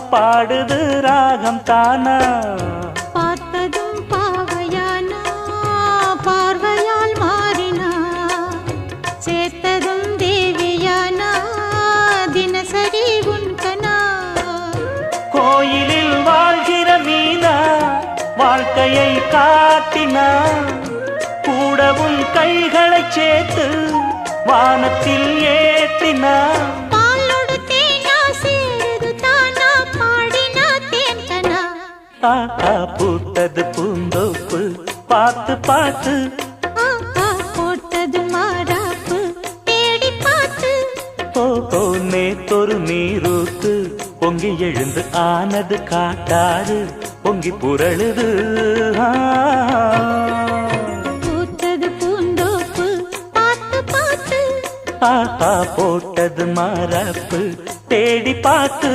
பாடுது ராகம் தானா பார்த்ததும் பாவையானா பார்வையால் மாறினா சேர்த்ததும் தேவியானா தினசரி உன்கனா கோயிலில் வாழ்கிற மீனா வாழ்க்கையை காட்டினா கூடவும் கைகளை சேர்த்து வானத்தில் ஏற்றினா பூத்தது பூந்தோப்பு பார்த்து பார்த்து போட்டது மாறாப்பு தேடி பார்த்து ஓ நேத்தொரு நீரூத்து பொங்கி எழுந்து ஆனது காட்டாறு பொங்கி புரளுது பூத்தது பூந்தோப்பு பார்த்து பார்த்து போட்டது மாறாப்பு தேடி பார்த்து